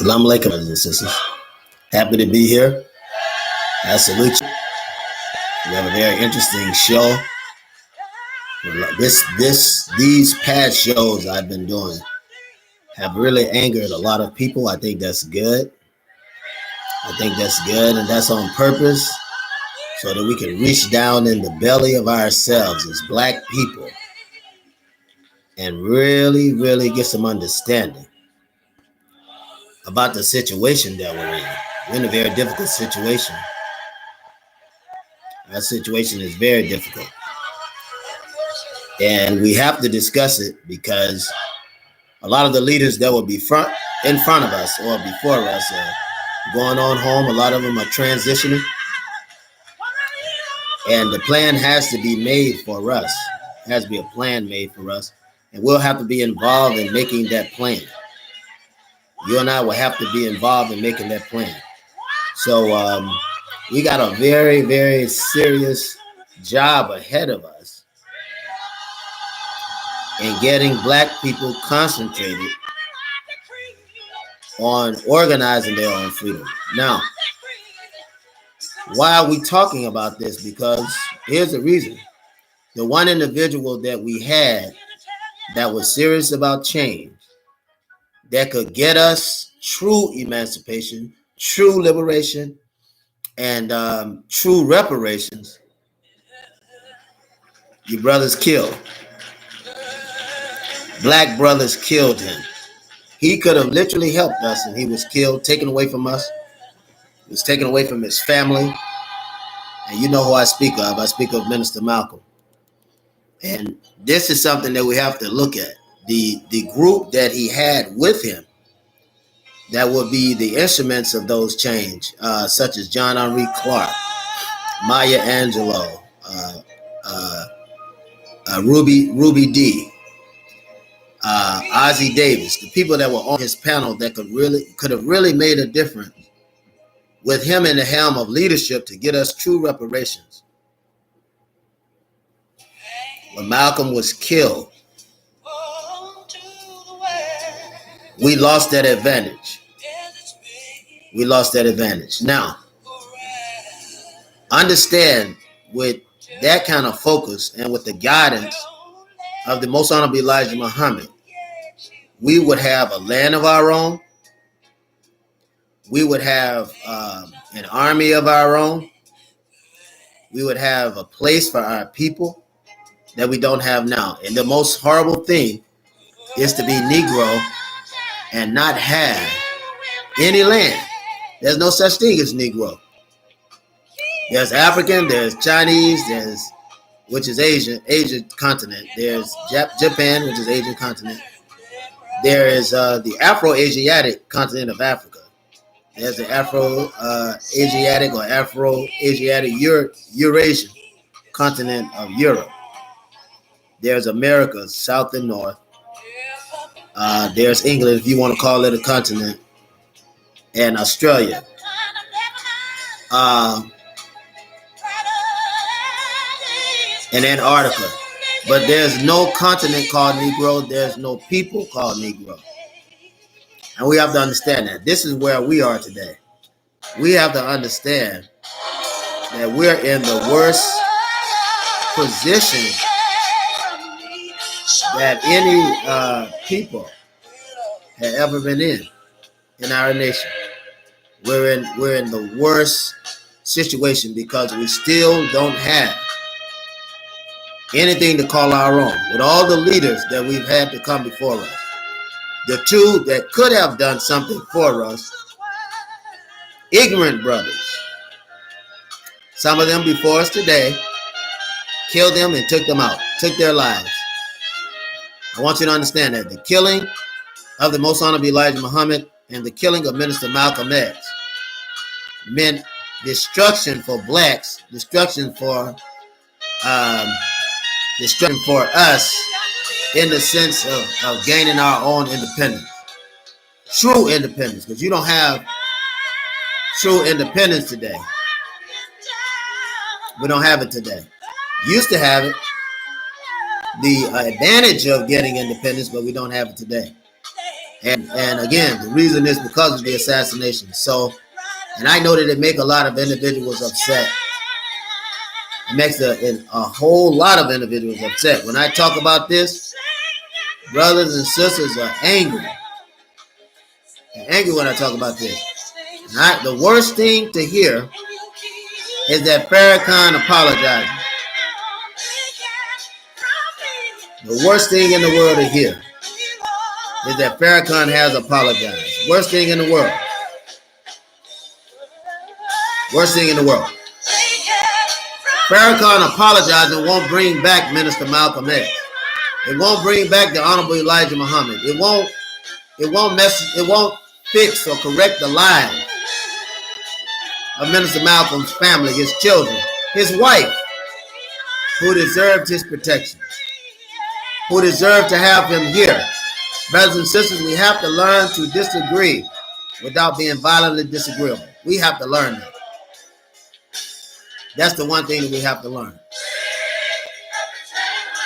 Assalamu alaikum, brothers and sisters. Happy to be here. I salute you. We have a very interesting show. These past shows I've been doing have really angered a lot of people. I think that's good. And that's on purpose, so that we can reach down in the belly of ourselves as black people and really, really get some understanding about the situation that we're in. We're in a very difficult situation. Our situation is very difficult. And we have to discuss it because a lot of the leaders that will be in front of us or before us are going on home. A lot of them are transitioning. And the plan has to be made for us. There has to be a plan made for us. And we'll have to be involved in making that plan. You and I will have to be involved in making that plan. So we got a very, very serious job ahead of us in getting black people concentrated on organizing their own freedom. Now, why are we talking about this? Because here's the reason. The one individual that we had that was serious about change, that could get us true emancipation, true liberation, and true reparations, your brothers killed. Black brothers killed him. He could have literally helped us, and he was killed, taken away from us. He was taken away from his family. And you know who I speak of. I speak of Minister Malcolm. And this is something that we have to look at. The group that he had with him that would be the instruments of those change, such as John Henry Clark, Maya Angelou, Ruby D, Ozzie Davis, the people that were on his panel that could have really made a difference with him in the helm of leadership to get us true reparations. When Malcolm was killed, we lost that advantage. Now, understand, with that kind of focus and with the guidance of the Most Honorable Elijah Muhammad, we would have a land of our own. We would have an army of our own. We would have a place for our people that we don't have now. And the most horrible thing is to be Negro and not have any land. There's no such thing as Negro. There's African, there's Chinese, which is Asian continent. There's Japan, which is Asian continent. There is the Afro-Asiatic continent of Africa. There's the Afro-Asiatic or Afro-Asiatic Eurasian continent of Europe. There's America, South and North. There's England, if you want to call it a continent, and Australia. And Antarctica. But there's no continent called Negro. There's no people called Negro. And we have to understand that. This is where we are today. We have to understand that we're in the worst position that any people have ever been in our nation. We're in the worst situation because we still don't have anything to call our own. With all the leaders that we've had to come before us, the two that could have done something for us, ignorant brothers, some of them before us today, killed them and took them out, took their lives. I want you to understand that the killing of the Most Honorable Elijah Muhammad and the killing of Minister Malcolm X meant destruction for blacks, destruction for us in the sense of gaining our own independence, true independence, because you don't have true independence today. We don't have it today. Used to have it, the advantage of getting independence, but we don't have it today. And again, the reason is because of the assassination. So, and I know that it makes a lot of individuals upset. It makes a whole lot of individuals upset. When I talk about this, brothers and sisters are angry. They're angry when I talk about this. The worst thing to hear is that Farrakhan apologizing. The worst thing in the world to hear is that Farrakhan has apologized. Worst thing in the world. Worst thing in the world. Farrakhan apologizing won't bring back Minister Malcolm X. It won't bring back the Honorable Elijah Muhammad. It won't fix or correct the lives of Minister Malcolm's family, his children, his wife, who deserved his protection, who deserved to have him here. Brothers and sisters, we have to learn to disagree without being violently disagreeable. We have to learn that. That's the one thing that we have to learn.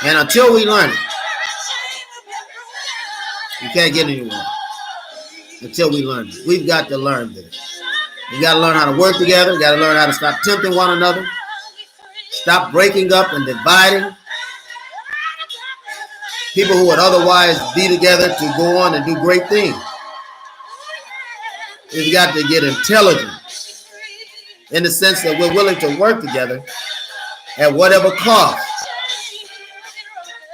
And until we learn it, we can't get anywhere. Until we learn it. We've got to learn this. We got to learn how to work together. We got to learn how to stop tempting one another. Stop breaking up and dividing. People who would otherwise be together to go on and do great things. We've got to get intelligent in the sense that we're willing to work together at whatever cost.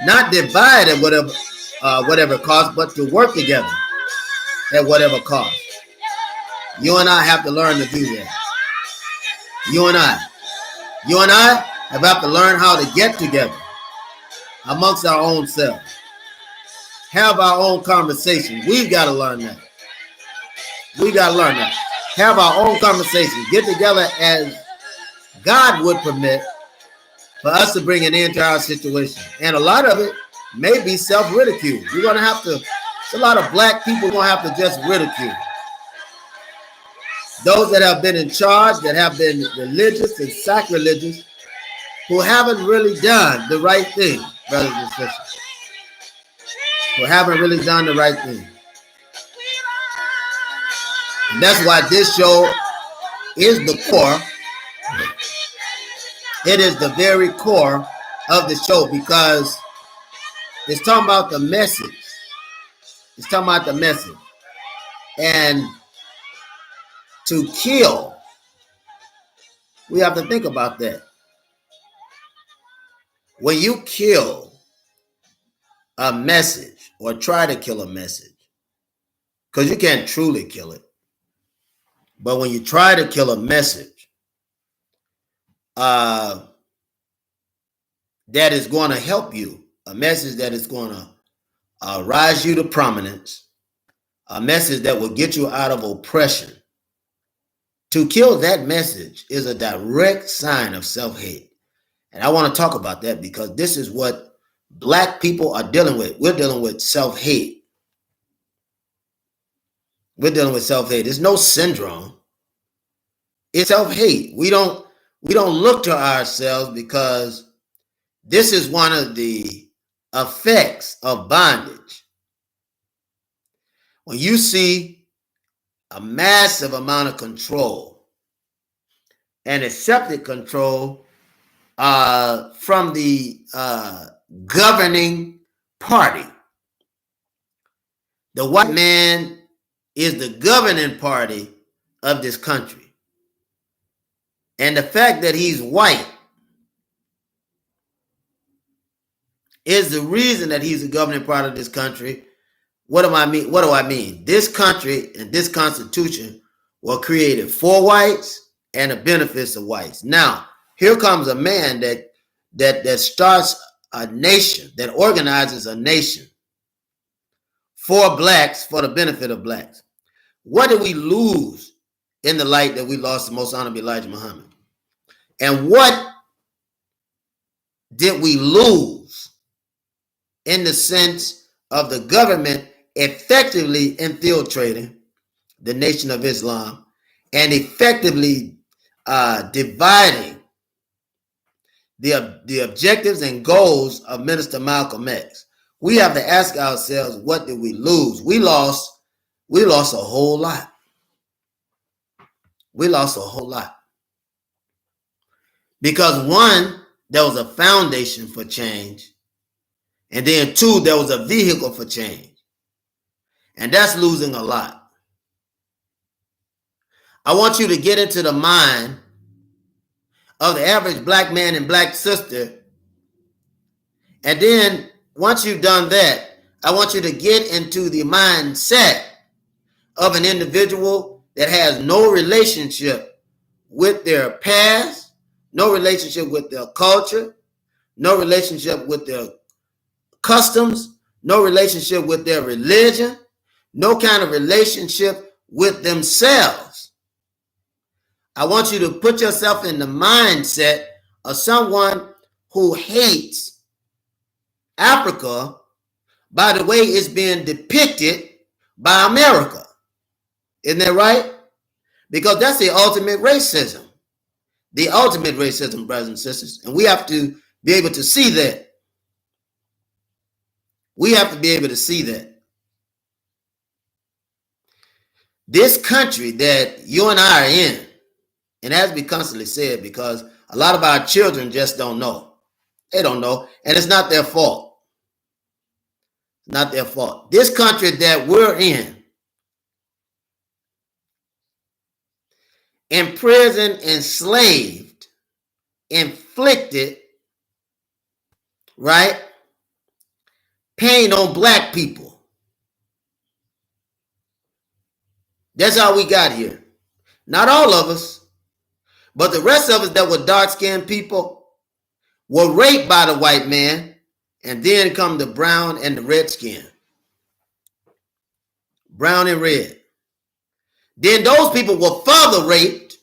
Not divide at whatever cost, but to work together at whatever cost. You and I have to learn to do that. You and I have to learn how to get together amongst our own selves. Have our own conversation. We've got to learn that. We got to learn that. Have our own conversation. Get together as God would permit for us to bring an end to our situation. And a lot of it may be self-ridicule. You're going to have to, a lot of black people going to have to just ridicule. Those that have been in charge, that have been religious and sacrilegious, who haven't really done the right thing, brothers and sisters. Who haven't really done the right thing. And that's why this show is the core. It is the very core of the show because it's talking about the message. It's talking about the message. And to kill, we have to think about that. When you kill a message or try to kill a message, because you can't truly kill it, but when you try to kill a message that is going to help you, a message that is going to rise you to prominence, a message that will get you out of oppression, to kill that message is a direct sign of self-hate. And I want to talk about that because this is what black people are dealing with. We're dealing with self-hate. We're dealing with self-hate. There's no syndrome. It's self-hate. We don't look to ourselves because this is one of the effects of bondage. When you see a massive amount of control and accepted control from the governing party. The white man is the governing party of this country. And the fact that he's white is the reason that he's the governing part of this country. What do I mean? What do I mean? This country and this constitution were created for whites and the benefits of whites. Now, here comes a man that starts a nation, that organizes a nation for blacks, for the benefit of blacks. What did we lose in the light that we lost the most honorable Elijah Muhammad? And what did we lose in the sense of the government effectively infiltrating the Nation of Islam and effectively dividing the objectives and goals of Minister Malcolm X? we have to ask ourselves, what did we lose? We lost a whole lot. We lost a whole lot. Because one, there was a foundation for change. And then two, there was a vehicle for change. And that's losing a lot. I want you to get into the mind of the average black man and black sister. And then once you've done that, I want you to get into the mindset of an individual that has no relationship with their past, no relationship with their culture, no relationship with their customs, no relationship with their religion, no kind of relationship with themselves. I want you to put yourself in the mindset of someone who hates Africa by the way it's being depicted by America. Isn't that right? Because that's the ultimate racism. The ultimate racism, brothers and sisters. And we have to be able to see that. We have to be able to see that. This country that you and I are in, and as we constantly said, because a lot of our children just don't know. They don't know. And it's not their fault. It's not their fault. This country that we're in, imprisoned, enslaved, inflicted, right? Pain on black people. That's how we got here. Not all of us, but the rest of us that were dark-skinned people were raped by the white man, and then come the brown and the red skin. Brown and red. Then those people were further raped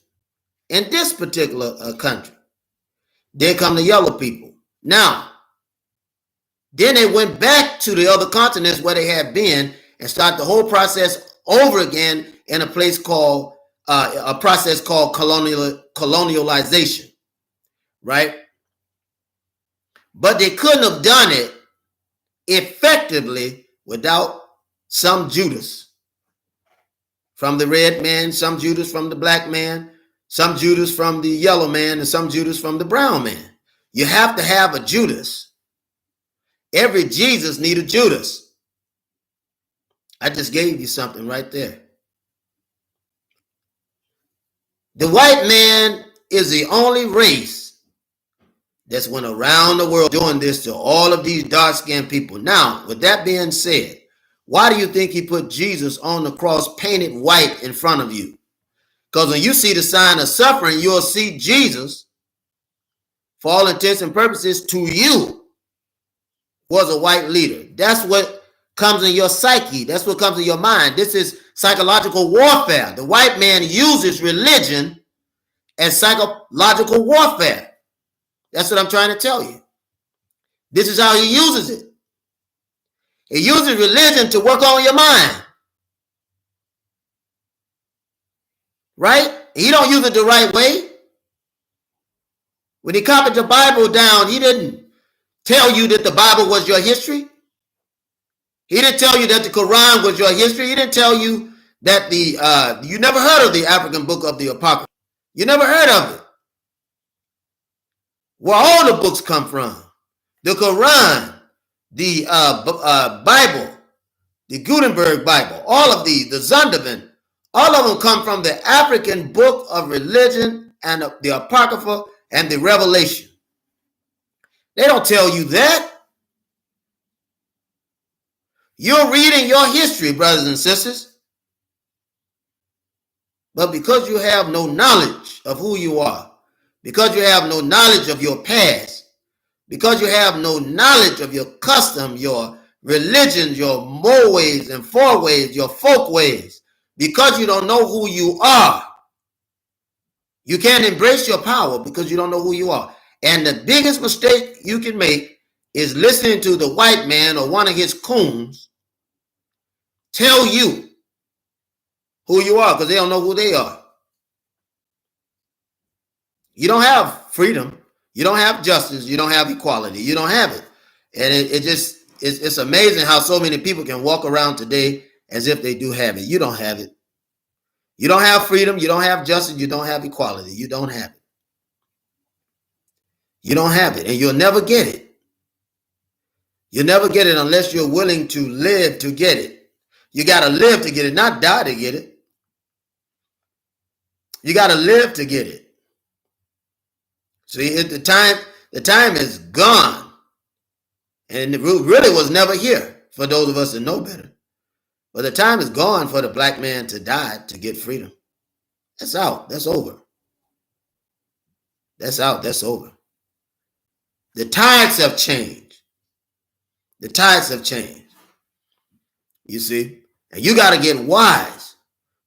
in this particular country. Then come the yellow people. Now, then they went back to the other continents where they had been and started the whole process over again in a process called colonialization, right? But they couldn't have done it effectively without some Judas from the red man, some Judas from the black man, some Judas from the yellow man, and some Judas from the brown man. You have to have a Judas. Every Jesus needs a Judas. I just gave you something right there. The white man is the only race that's went around the world doing this to all of these dark-skinned people. Now, with that being said, why do you think he put Jesus on the cross painted white in front of you? Because when you see the sign of suffering, you'll see Jesus, for all intents and purposes, to you, was a white leader. That's what comes in your psyche. That's what comes in your mind. This is psychological warfare. The white man uses religion as psychological warfare. That's what I'm trying to tell you. This is how he uses it. He uses religion to work on your mind. Right? He don't use it the right way. When he copied the Bible down, he didn't tell you that the Bible was your history. He didn't tell you that the Quran was your history. He didn't tell you that you never heard of the African book of the Apocrypha. You never heard of it. Where all the books come from. The Quran, the Bible, the Gutenberg Bible, all of these, the Zondervan, all of them come from the African book of religion and the Apocrypha and the Revelation. They don't tell you that. You're reading your history, brothers and sisters. But because you have no knowledge of who you are, because you have no knowledge of your past, because you have no knowledge of your custom, your religion, your moways and foreways, your folkways, because you don't know who you are, you can't embrace your power because you don't know who you are. And the biggest mistake you can make is listening to the white man or one of his coons tell you who you are because they don't know who they are. You don't have freedom. You don't have justice. You don't have equality. You don't have it. And it just, it's amazing how so many people can walk around today as if they do have it. You don't have it. You don't have freedom. You don't have justice. You don't have equality. You don't have it. You don't have it, and you'll never get it. You'll never get it unless you're willing to live to get it. You got to live to get it, not die to get it. You got to live to get it. See, the time is gone. And it really was never here for those of us that know better. But the time is gone for the black man to die to get freedom. That's out. That's over. That's out. That's over. The tides have changed. The tides have changed. You see? And you got to get wise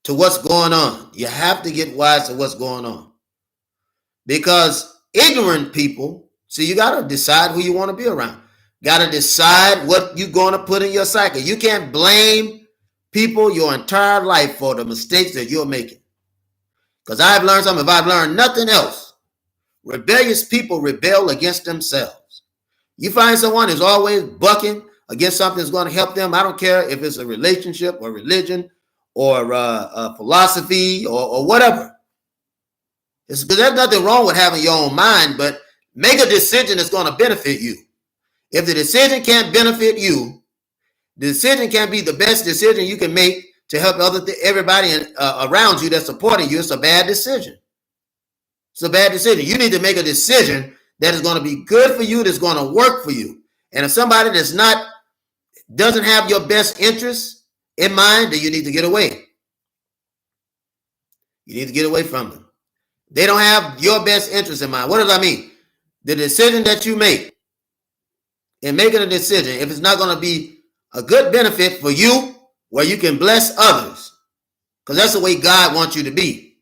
to what's going on. You have to get wise to what's going on. Because ignorant people, see, you got to decide who you want to be around. Got to decide what you're going to put in your cycle. You can't blame people your entire life for the mistakes that you're making. Because I've learned something. If I've learned nothing else, rebellious people rebel against themselves. You find someone who's always bucking against something that's going to help them. I don't care if it's a relationship or religion or a philosophy or whatever. There's nothing wrong with having your own mind, but make a decision that's going to benefit you. If the decision can't benefit you, the decision can't be the best decision you can make to help everybody around you that's supporting you. It's a bad decision. It's a bad decision. You need to make a decision that is going to be good for you, that's going to work for you. And if somebody doesn't have your best interests in mind, then you need to get away. You need to get away from them. They don't have your best interest in mind. What does that mean? The decision that you make in making a decision, if it's not going to be a good benefit for you, where you can bless others, because that's the way God wants you to be.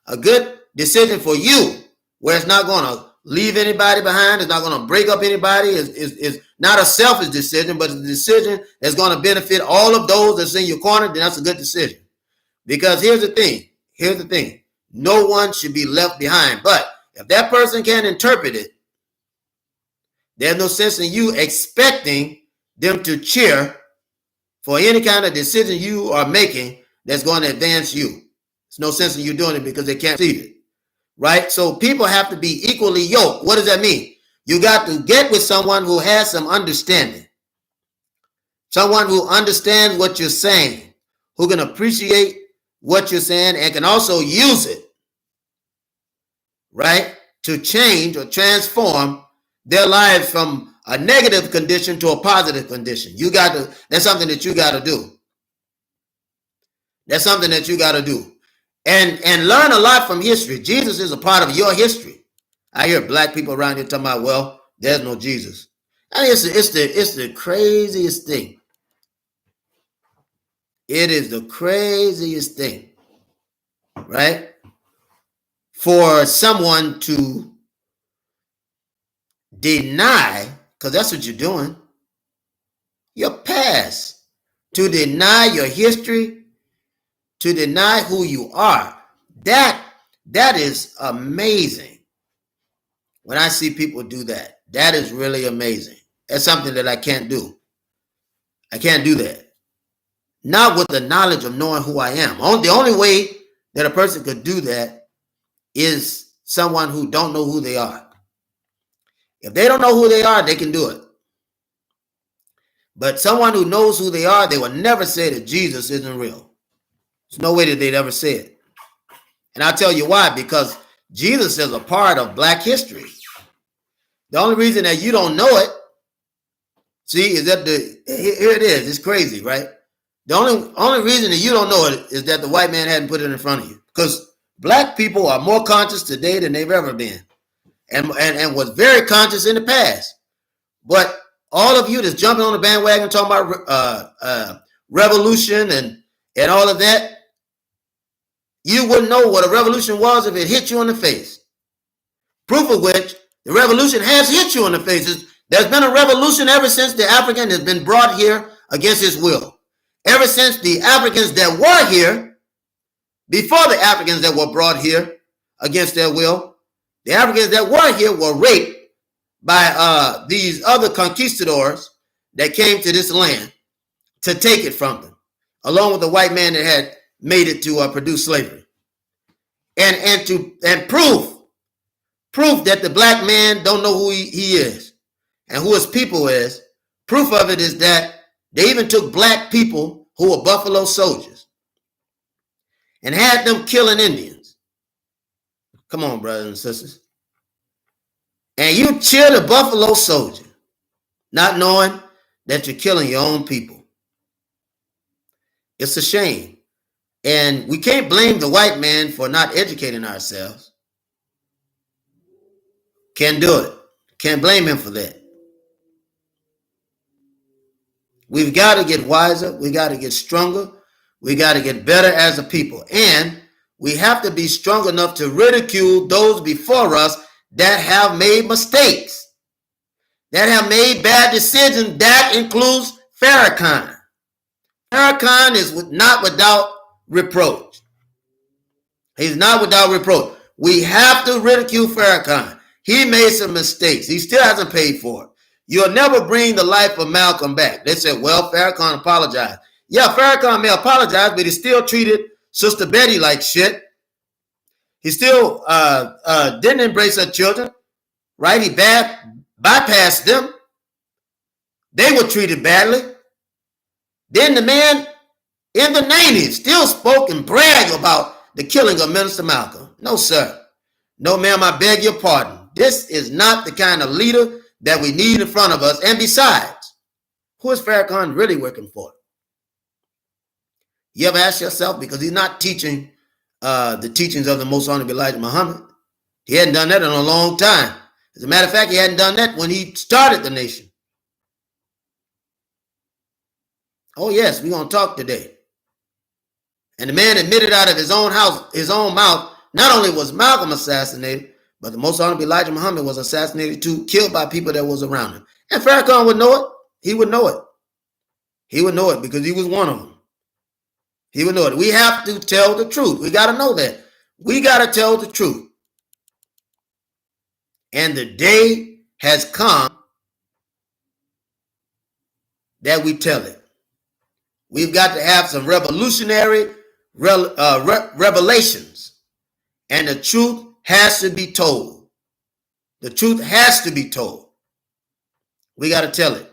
A good decision for you, where it's not going to leave anybody behind, it's not going to break up anybody, is not a selfish decision, but a decision that's going to benefit all of those that's in your corner, then that's a good decision. Because here's the thing, no one should be left behind. But if that person can't interpret it, there's no sense in you expecting them to cheer for any kind of decision you are making that's going to advance you. There's no sense in you doing it because they can't see it, right? So people have to be equally yoked. What does that mean? You got to get with someone who has some understanding, someone who understands what you're saying, who can appreciate what you're saying and can also use it, right, to change or transform their lives from a negative condition to a positive condition. That's something that you got to do. That's something that you got to do. And learn a lot from history. Jesus is a part of your history. I hear black people around here talking about, well, there's no Jesus. I mean, it's the craziest thing. It is the craziest thing, right? For someone to deny, because that's what you're doing, your past, to deny your history, to deny who you are. That is amazing. When I see people do that, that is really amazing. That's something that I can't do. I can't do that. Not with the knowledge of knowing who I am. The only way that a person could do that is someone who don't know who they are. If they don't know who they are, they can do it. But someone who knows who they are, they will never say that Jesus isn't real. There's no way that they'd ever say it. And I'll tell you why, because Jesus is a part of black history. The only reason that you don't know it, see, is that here it is. It's crazy, right? The only reason that you don't know it is that the white man hadn't put it in front of you. Because black people are more conscious today than they've ever been. And was very conscious in the past. But all of you that's jumping on the bandwagon talking about revolution and all of that, you wouldn't know what a revolution was if it hit you in the face. Proof of which, the revolution has hit you in the face. There's been a revolution ever since the African has been brought here against his will. Ever since the Africans that were here, before the Africans that were brought here against their will, the Africans that were here were raped by these other conquistadors that came to this land to take it from them, along with the white man that had made it to produce slavery. And proof that the black man don't know who he is and who his people is. Proof of it is that they even took black people who were Buffalo soldiers and had them killing Indians. Come on, brothers and sisters. And you cheer the Buffalo soldier, not knowing that you're killing your own people. It's a shame. And we can't blame the white man for not educating ourselves. Can't do it. Can't blame him for that. We've got to get wiser. We got to get stronger. We got to get better as a people. And we have to be strong enough to ridicule those before us that have made mistakes, that have made bad decisions. That includes Farrakhan. Farrakhan is not without reproach. He's not without reproach. We have to ridicule Farrakhan. He made some mistakes. He still hasn't paid for it. You'll never bring the life of Malcolm back. They said, well, Farrakhan apologized. Yeah, Farrakhan may apologize, but he still treated Sister Betty like shit. He still didn't embrace her children, right? He bypassed them. They were treated badly. Then the man in the 90s still spoke and bragged about the killing of Minister Malcolm. No, sir. No, ma'am, I beg your pardon. This is not the kind of leader that we need in front of us. And besides, who is Farrakhan really working for? You ever ask yourself? Because he's not teaching the teachings of the Most Honorable Elijah Muhammad. He hadn't done that in a long time. As a matter of fact, he hadn't done that when he started the nation. Oh, yes, we're going to talk today. And the man admitted out of his own house, his own mouth, not only was Malcolm assassinated, but the Most Honorable Elijah Muhammad was assassinated too, killed by people that was around him. And Farrakhan would know it. He would know it. He would know it because he was one of them. He would know it. We have to tell the truth. We got to know that. We got to tell the truth. And the day has come that we tell it. We've got to have some revolutionary revelations. And the truth has to be told. The truth has to be told. We got to tell it.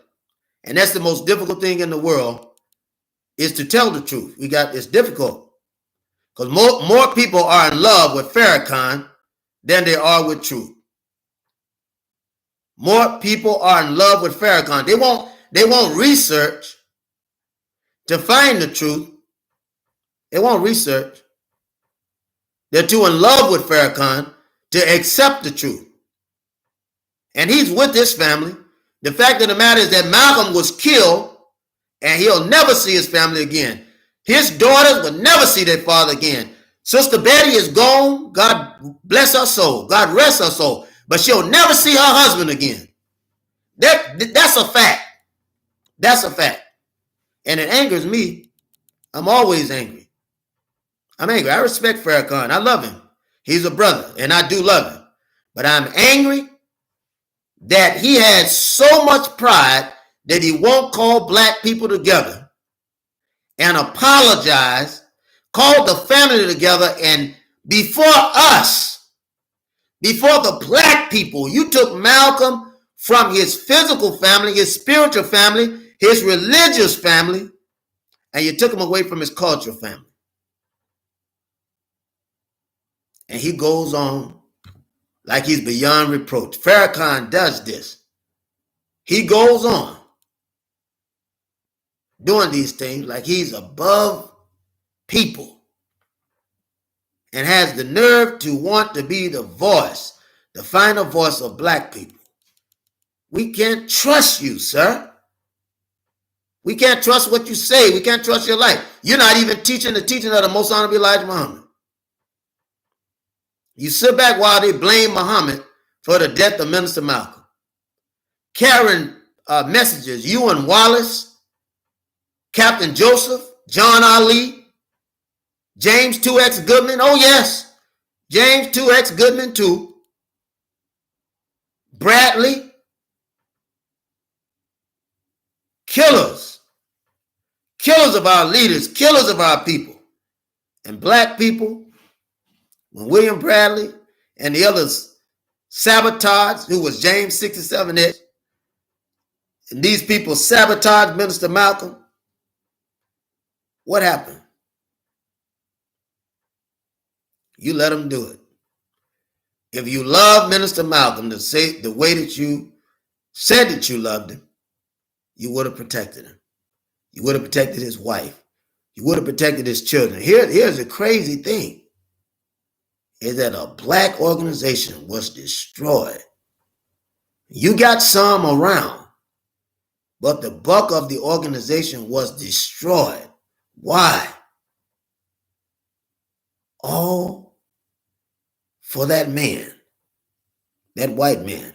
And that's the most difficult thing in the world, is to tell the truth. It's difficult. Because more people are in love with Farrakhan than they are with truth. More people are in love with Farrakhan. They won't research to find the truth. They won't research. They're too in love with Farrakhan to accept the truth. And he's with his family. The fact of the matter is that Malcolm was killed and he'll never see his family again. His daughters will never see their father again. Sister Betty is gone. God bless her soul. God rest her soul. But she'll never see her husband again. That's a fact. That's a fact. And it angers me. I'm always angry. I'm angry. I respect Farrakhan. I love him. He's a brother, and I do love him. But I'm angry that he had so much pride that he won't call black people together and apologize, call the family together, and before us, before the black people, you took Malcolm from his physical family, his spiritual family, his religious family, and you took him away from his cultural family. And he goes on like he's beyond reproach. Farrakhan does this. He goes on doing these things like he's above people and has the nerve to want to be the voice, the final voice of black people. We can't trust you, sir. We can't trust what you say. We can't trust your life. You're not even teaching the teaching of the Most Honorable Elijah Muhammad. You sit back while they blame Muhammad for the death of Minister Malcolm. Carrying messages, you and Wallace, Captain Joseph, John Ali, James 2X Goodman. Oh, yes. James 2X Goodman, too. Bradley. killers of our leaders, killers of our people. And black people, when William Bradley and the others sabotaged, who was James 67X, and these people sabotaged Minister Malcolm, what happened? You let them do it. If you love Minister Malcolm the way that you said that you loved him, you would have protected him. You would have protected his wife. You would have protected his children. Here's the crazy thing, is that a black organization was destroyed. You got some around, but the bulk of the organization was destroyed. Why? All for that man, that white man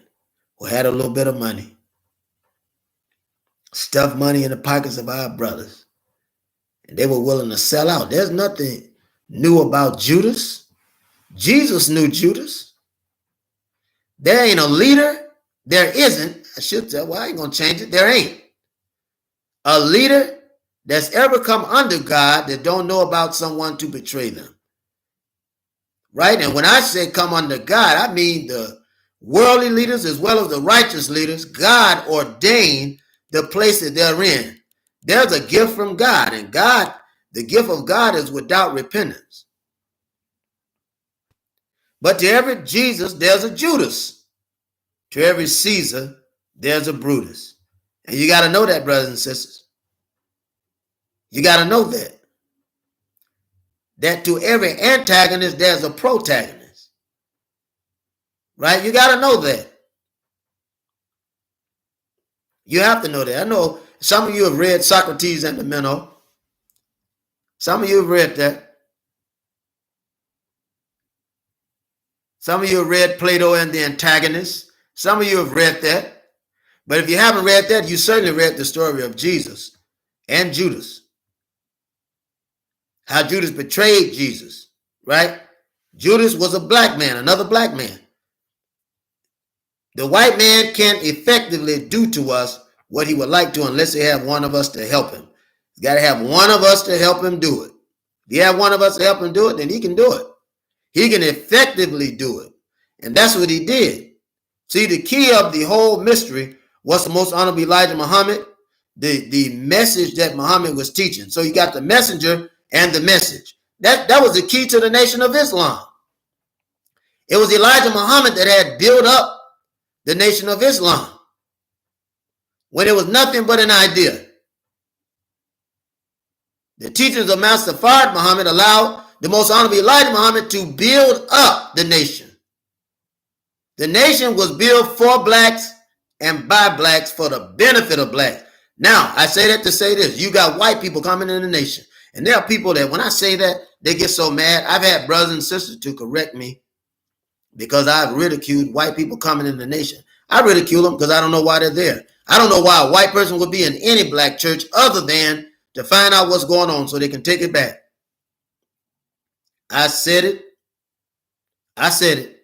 who had a little bit of money, stuffed money in the pockets of our brothers, and they were willing to sell out. There's nothing new about Judas. Jesus knew Judas. There ain't a leader. There isn't. I should tell. Well, I ain't going to change it. There ain't a leader that's ever come under God that don't know about someone to betray them. Right? And when I say come under God, I mean the worldly leaders as well as the righteous leaders. God ordained the place that they're in. There's a gift from God, and God, the gift of God is without repentance. But to every Jesus, there's a Judas. To every Caesar, there's a Brutus. And you got to know that, brothers and sisters. You got to know that. That to every antagonist, there's a protagonist. Right? You got to know that. You have to know that. I know some of you have read Socrates and the Meno. Some of you have read that. Some of you have read Plato and the Antagonist. Some of you have read that. But if you haven't read that, you certainly read the story of Jesus and Judas. How Judas betrayed Jesus, right? Judas was a black man, another black man. The white man can't effectively do to us what he would like to unless he have one of us to help him. He's got to have one of us to help him do it. If you have one of us to help him do it, then he can do it. He can effectively do it. And that's what he did. See, the key of the whole mystery was the most honorable Elijah Muhammad, the message that Muhammad was teaching. So you got the messenger and the message. That was the key to the Nation of Islam. It was Elijah Muhammad that had built up the Nation of Islam when it was nothing but an idea. The teachings of Master Fard Muhammad allowed the most honorable Elijah Muhammad to build up the nation. The nation was built for blacks and by blacks for the benefit of blacks. Now, I say that to say this. You got white people coming in the nation. And there are people that when I say that, they get so mad. I've had brothers and sisters to correct me because I've ridiculed white people coming in the nation. I ridicule them because I don't know why they're there. I don't know why a white person would be in any black church other than to find out what's going on so they can take it back. I said it. I said it.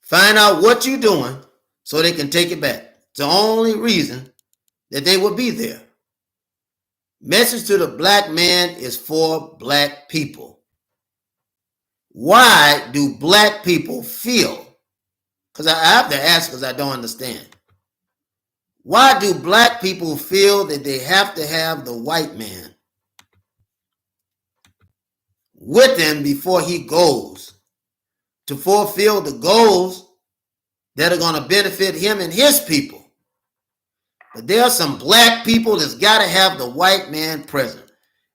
Find out what you're doing so they can take it back. It's the only reason that they would be there. Message to the black man is for black people. Why do black people feel? Because I have to ask because I don't understand. Why do black people feel that they have to have the white man with him before he goes to fulfill the goals that are going to benefit him and his people? But there are some black people that's got to have the white man present.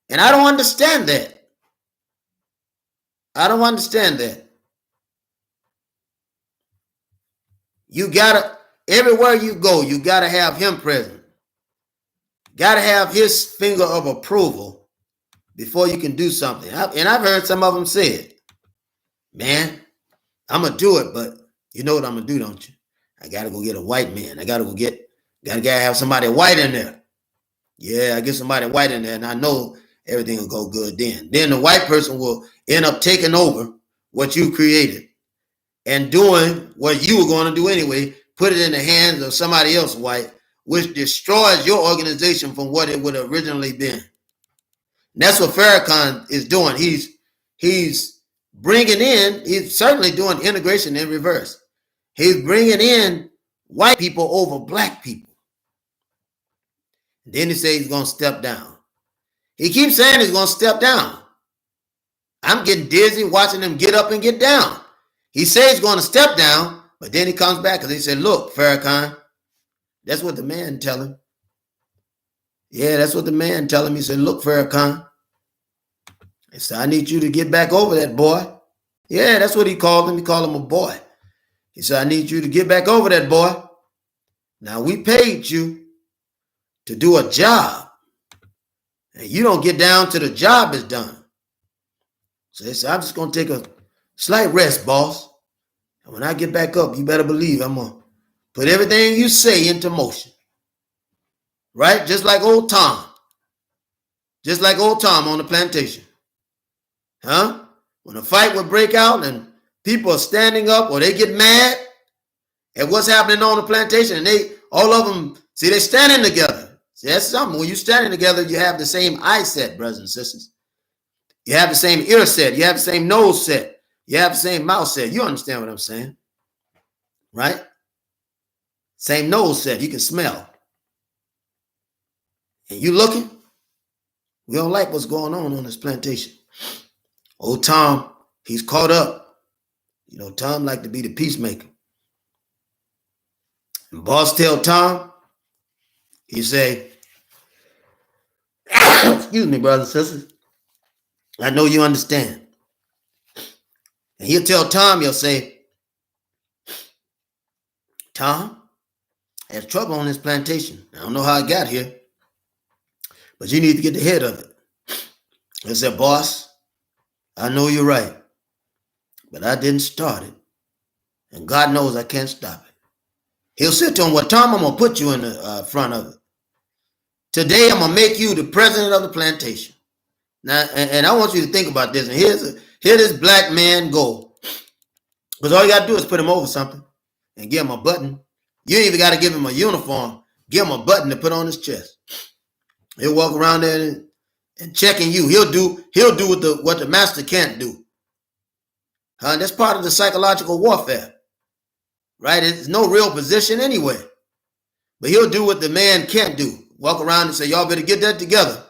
And I don't understand that. I don't understand that. You got to, everywhere you go, you got to have him present. Got to have his finger of approval before you can do something. And I've heard some of them say it. Man, I'm going to do it, but you know what I'm going to do, don't you? I got to go get a white man. I got to have somebody white in there. Yeah, I get somebody white in there, and I know everything will go good then. Then the white person will end up taking over what you created and doing what you were going to do anyway, put it in the hands of somebody else white which destroys your organization from what it would have originally been. And that's what Farrakhan is doing. He's bringing in, he's certainly doing integration in reverse. He's bringing in white people over black people. And then he says he's going to step down. He keeps saying he's going to step down. I'm getting dizzy watching him get up and get down. He says he's going to step down, but then he comes back because he said, look, Farrakhan, that's what the man tell him. Yeah, that's what the man tell him. He said, look, Farrakhan, he said, I need you to get back over that boy. Yeah, that's what he called him. He called him a boy. He said, I need you to get back over that boy. Now, we paid you to do a job, and you don't get down till the job is done. So he said, I'm just going to take a slight rest, boss. And when I get back up, you better believe I'm going to put everything you say into motion. Right? Just like old Tom. Just like old Tom on the plantation. Huh? When a fight would break out and people are standing up or they get mad at what's happening on the plantation and they, all of them, see, they're standing together. See, that's something. When you're standing together, you have the same eye set, brothers and sisters. You have the same ear set. You have the same nose set. You have the same mouth set. You understand what I'm saying? Right? Same nose set. You can smell. And you looking? We don't like what's going on this plantation. Old Tom, he's caught up. You know, Tom like to be the peacemaker. And boss tell Tom, he say, excuse me, brothers and sisters, I know you understand. And he'll tell Tom, he'll say, Tom, I have trouble on this plantation. I don't know how I got here, but you need to get the head of it. He said, boss, I know you're right, but I didn't start it, and God knows I can't stop it. He'll say to him, well, Tom, I'm going to put you in the front of it. Today, I'm going to make you the president of the plantation. Now, and I want you to think about this, and here this black man go, because all you got to do is put him over something and give him a button. You ain't even got to give him a uniform. Give him a button to put on his chest. He'll walk around there and checking you. He'll do what the master can't do. That's part of the psychological warfare, right? It's no real position anyway, but he'll do what the man can't do. Walk around and say, y'all better get that together.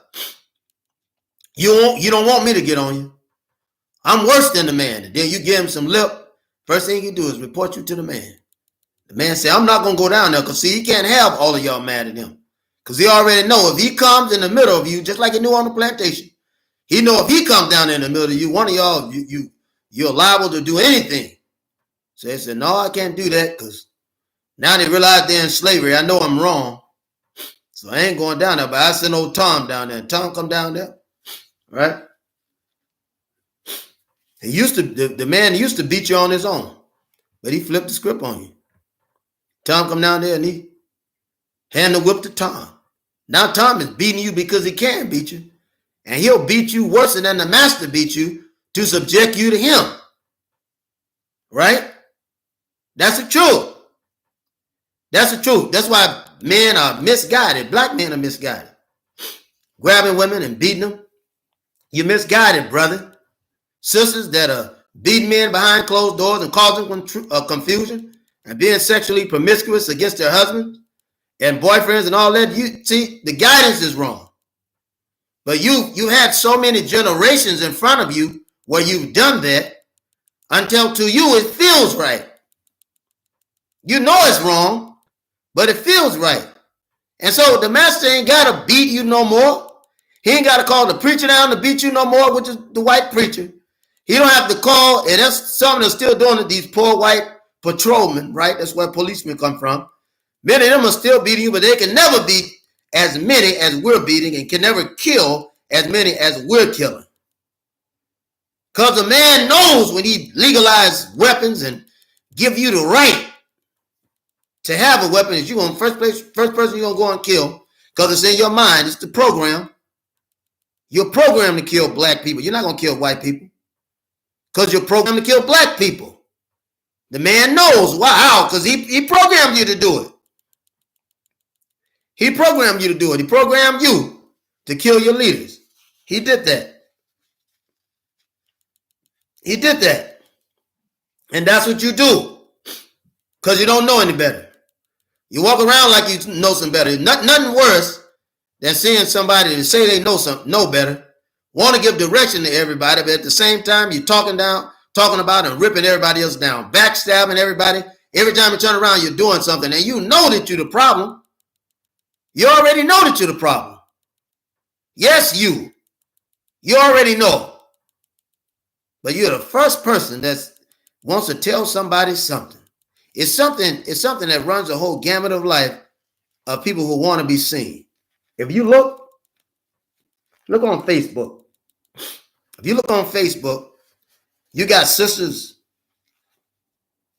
You don't want me to get on you. I'm worse than the man. And then you give him some lip. First thing you do is report you to the man. The man say, I'm not going to go down there because, see, he can't have all of y'all mad at him. Because he already know if he comes in the middle of you, just like he knew on the plantation, he know if he comes down there in the middle of you, one of y'all, you're liable to do anything. So he said, no, I can't do that because now they realize they're in slavery. I know I'm wrong. So I ain't going down there, but I send old Tom down there. Tom come down there, right? The man used to beat you on his own, but he flipped the script on you. Tom come down there and he hand the whip to Tom. Now Tom is beating you because he can beat you, and he'll beat you worse than the master beat you to subject you to him, right? That's the truth. That's the truth. That's why men are misguided. Black men are misguided. Grabbing women and beating them. You're misguided, brother. Sisters that are beating men behind closed doors and causing confusion and being sexually promiscuous against their husbands and boyfriends and all that. You see, the guidance is wrong. But you had so many generations in front of you where you've done that until to you it feels right. You know it's wrong, but it feels right. And so the master ain't got to beat you no more. He ain't got to call the preacher down to beat you no more, which is the white preacher. He don't have to call, and that's something that's still doing it, these poor white patrolmen, right? That's where policemen come from. Many of them are still beating you, but they can never beat as many as we're beating and can never kill as many as we're killing. Because a man knows when he legalizes weapons and give you the right to have a weapon, is you're going first person you're going to go and kill because it's in your mind. It's the program. You're programmed to kill black people. You're not going to kill white people because you're programmed to kill black people. The man knows. Wow, because he programmed you to do it. He programmed you to do it. He programmed you to kill your leaders. He did that. He did that. And that's what you do. Because you don't know any better. You walk around like you know some better. Nothing worse than seeing somebody to say they know better, want to give direction to everybody, but at the same time, you're talking about and ripping everybody else down, backstabbing everybody. Every time you turn around, you're doing something, and you know that you're the problem. You already know that you're the problem. Yes, you. You already know. But you're the first person that wants to tell somebody something. It's something that runs a whole gamut of life of people who want to be seen. If you look on Facebook. If you look on Facebook, you got sisters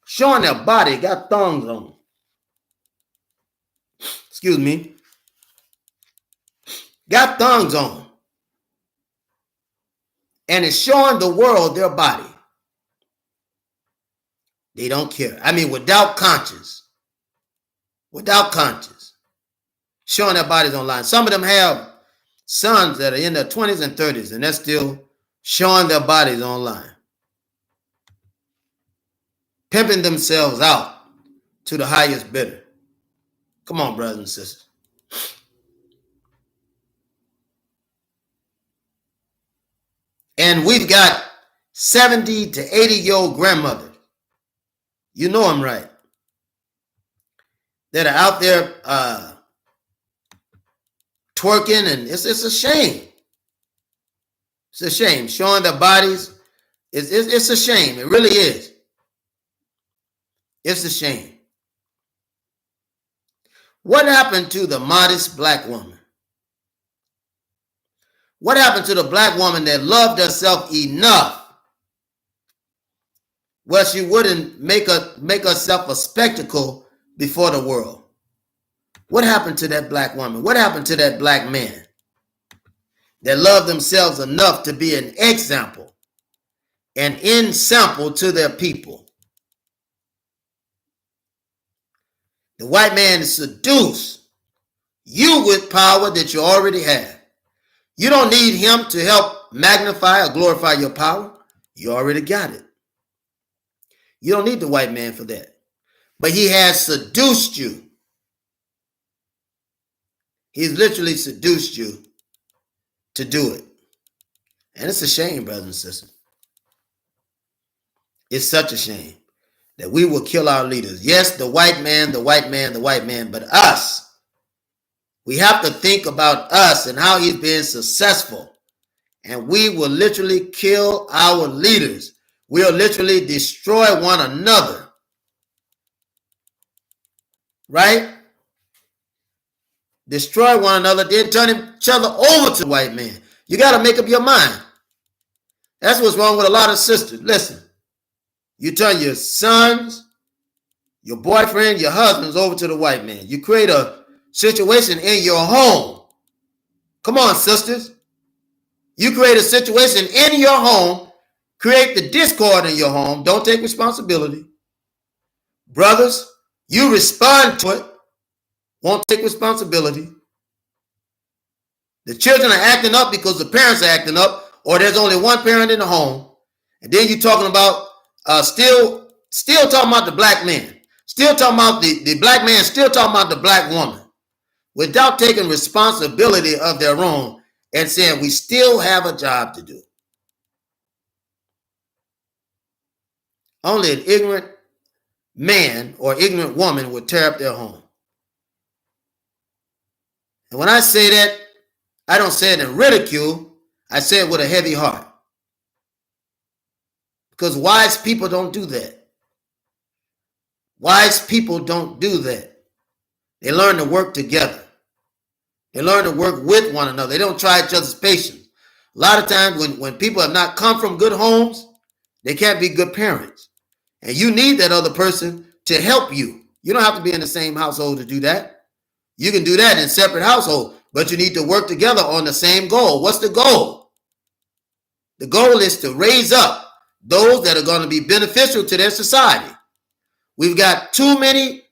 showing their body, got thongs on. Excuse me. Got thongs on. And it's showing the world their body. They don't care. I mean, without conscience. Without conscience. Showing their bodies online. Some of them have sons that are in their 20s and 30s, and they're still showing their bodies online. Pimping themselves out to the highest bidder. Come on, brothers and sisters. And we've got 70 to 80-year-old grandmothers. You know them, right? That are out there twerking, and it's a shame. It's a shame. Showing their bodies, it's a shame. It really is. It's a shame. What happened to the modest black woman? What happened to the black woman that loved herself enough where she wouldn't make herself a spectacle before the world? What happened to that black woman? What happened to that black man that loved themselves enough to be an example, an ensample to their people? The white man seduced you with power that you already have. You don't need him to help magnify or glorify your power. You already got it. You don't need the white man for that. But he has seduced you. He's literally seduced you to do it. And it's a shame, brothers and sisters. It's such a shame that we will kill our leaders. Yes, the white man, but us. We have to think about us and how he's been successful. And we will literally kill our leaders. We'll literally destroy one another. Right? Destroy one another, then turn each other over to the white man. You got to make up your mind. That's what's wrong with a lot of sisters. Listen, you turn your sons, your boyfriend, your husbands over to the white man. You create a situation in your home. Come on, sisters. You create a situation in your home, create the discord in your home. Don't take responsibility. Brothers, you respond to it. Won't take responsibility. The children are acting up because the parents are acting up, or there's only one parent in the home. And then you're talking about still talking about the black man. Still talking about the black man, still talking about the black woman. Without taking responsibility of their own and saying we still have a job to do. Only an ignorant man or ignorant woman would tear up their home. And when I say that, I don't say it in ridicule. I say it with a heavy heart. Because wise people don't do that. Wise people don't do that. They learn to work together. They learn to work with one another. They don't try each other's patience. A lot of times when people have not come from good homes, they can't be good parents. And you need that other person to help you. You don't have to be in the same household to do that. You can do that in separate households, but you need to work together on the same goal. What's the goal? The goal is to raise up those that are going to be beneficial to their society. We've got too many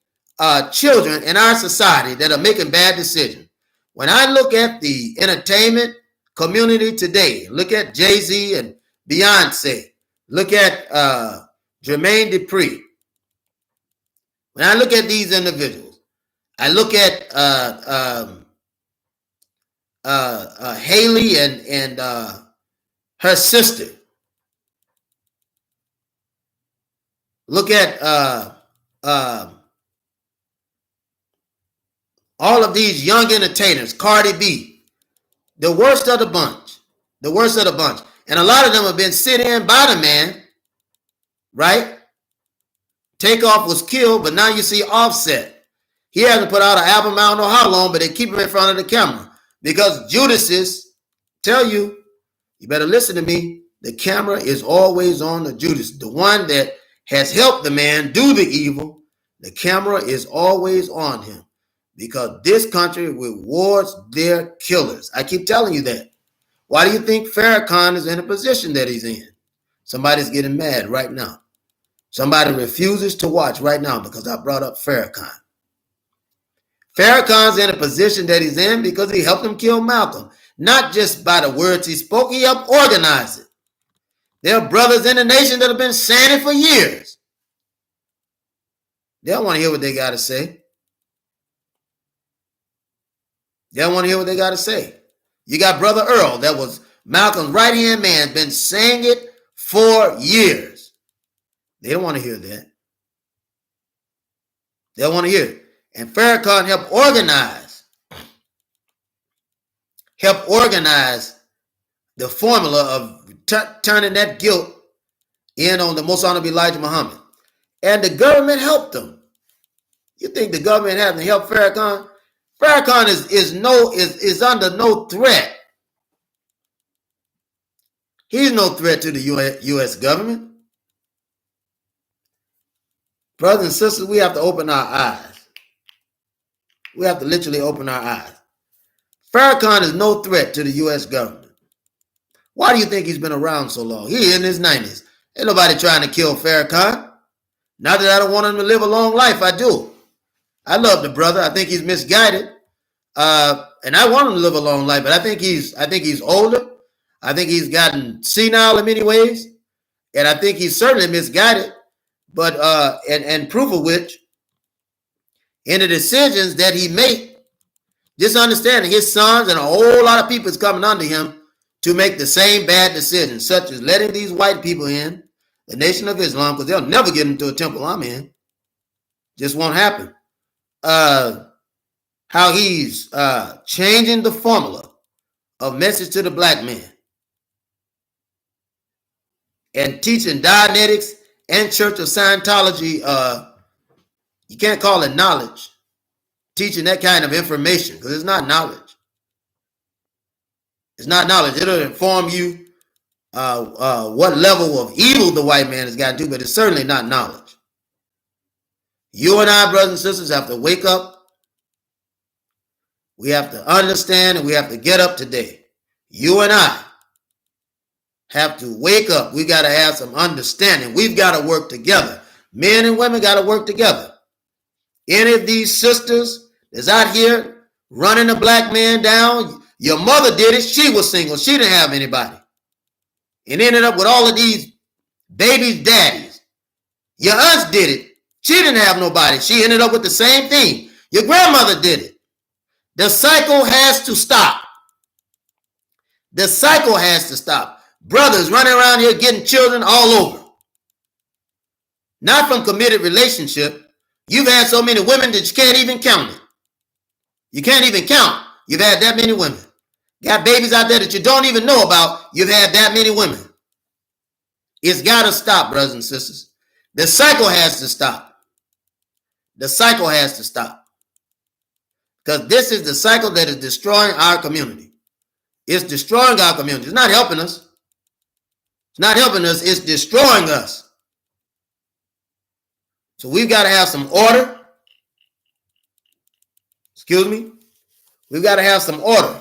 children in our society that are making bad decisions. When I look at the entertainment community today, look at Jay-Z and Beyonce, look at Jermaine Dupri. When I look at these individuals, I look at Haley and her sister. Look at all of these young entertainers, Cardi B, the worst of the bunch, the worst of the bunch. And a lot of them have been sent in by the man, right? Takeoff was killed, but now you see Offset. He hasn't put out an album, I don't know how long, but they keep him in front of the camera. Because Judases tell you, you better listen to me, the camera is always on the Judas. The one that has helped the man do the evil, the camera is always on him. Because this country rewards their killers. I keep telling you that. Why do you think Farrakhan is in a position that he's in? Somebody's getting mad right now. Somebody refuses to watch right now because I brought up Farrakhan. Farrakhan's in a position that he's in because he helped him kill Malcolm. Not just by the words he spoke, he helped organize it. There are brothers in the nation that have been saying it for years. They don't want to hear what they got to say. They don't want to hear what they got to say. You got Brother Earl, that was Malcolm's right-hand man, been saying it for years. They don't want to hear that. They don't want to hear it. And Farrakhan helped organize the formula of turning that guilt in on the Most Honorable Elijah Muhammad. And the government helped them. You think the government hasn't helped Farrakhan? Farrakhan is under no threat. He's no threat to the U.S. government. Brothers and sisters, we have to open our eyes. We have to literally open our eyes. Farrakhan is no threat to the U.S. government. Why do you think he's been around so long? He's in his 90s. Ain't nobody trying to kill Farrakhan. Not that I don't want him to live a long life. I do. I love the brother. I think he's misguided. And I want him to live a long life, but I think he's older. I think he's gotten senile in many ways. And I think he's certainly misguided. But and proof of which, in the decisions that he made, just understanding his sons and a whole lot of people is coming under him to make the same bad decisions, such as letting these white people in the Nation of Islam, because they'll never get into a temple I'm in. Just won't happen. How he's changing the formula of message to the black man and teaching Dianetics and Church of Scientology, you can't call it knowledge, teaching that kind of information, because it's not knowledge. It's not knowledge. It'll inform you what level of evil the white man has gotten to, but it's certainly not knowledge. You and I, brothers and sisters, have to wake up. We have to understand, and we have to get up today. You and I have to wake up. We got to have some understanding. We've got to work together. Men and women got to work together. Any of these sisters that's out here running a black man down, your mother did it. She was single. She didn't have anybody. And ended up with all of these babies' daddies. Your aunt did it. She didn't have nobody. She ended up with the same thing. Your grandmother did it. The cycle has to stop. The cycle has to stop. Brothers running around here getting children all over. Not from committed relationship. You've had so many women that you can't even count it. You can't even count. You've had that many women. Got babies out there that you don't even know about. You've had that many women. It's got to stop, brothers and sisters. The cycle has to stop. The cycle has to stop. Because this is the cycle that is destroying our community. It's destroying our community. It's not helping us. It's not helping us. It's destroying us. So we've got to have some order. Excuse me. We've got to have some order.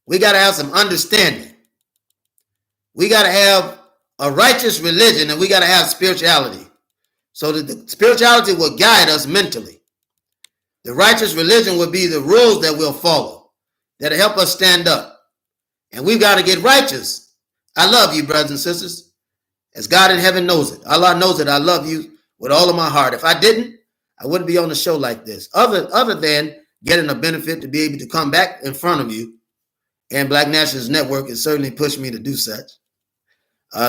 We got to have some understanding. We got to have a righteous religion, and we got to have spirituality. so that the spirituality will guide us mentally. The righteous religion will be the rules that we'll follow, that'll help us stand up. And we've got to get righteous. I love you, brothers and sisters, as God in heaven knows it. Allah knows it. I love you with all of my heart. If I didn't, I wouldn't be on the show like this. Other than getting a benefit to be able to come back in front of you, and Black Nationalist Network has certainly pushed me to do such,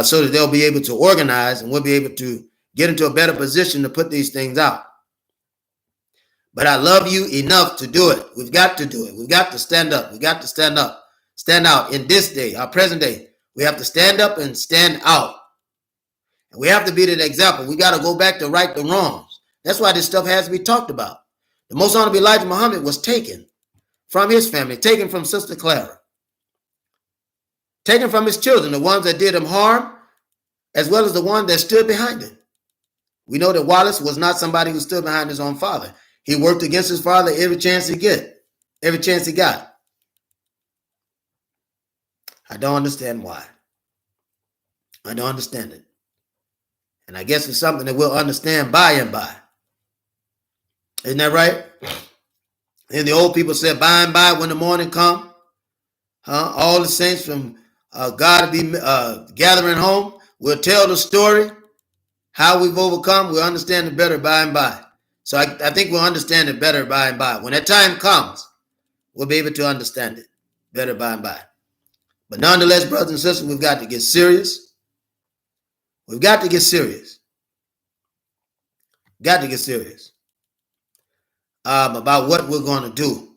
so that they'll be able to organize and we'll be able to get into a better position to put these things out. But I love you enough to do it. We've got to do it. We've got to stand up. We've got to stand up. Stand out in this day, our present day. We have to stand up and stand out. And we have to be the example. We got to go back to right the wrongs. That's why this stuff has to be talked about. The Most Honorable Elijah Muhammad was taken from his family, taken from Sister Clara, taken from his children, the ones that did him harm, as well as the one that stood behind him. We know that Wallace was not somebody who stood behind his own father. He worked against his father every chance he got. I don't understand why. I don't understand it. And I guess it's something that we'll understand by and by. Isn't that right? And the old people said, by and by when the morning come, all the saints from God will be gathering home. We'll tell the story, how we've overcome. We'll understand it better by and by. So I think we'll understand it better by and by. When that time comes, we'll be able to understand it better by and by. But nonetheless, brothers and sisters, we've got to get serious. We've got to get serious. Got to get serious about what we're going to do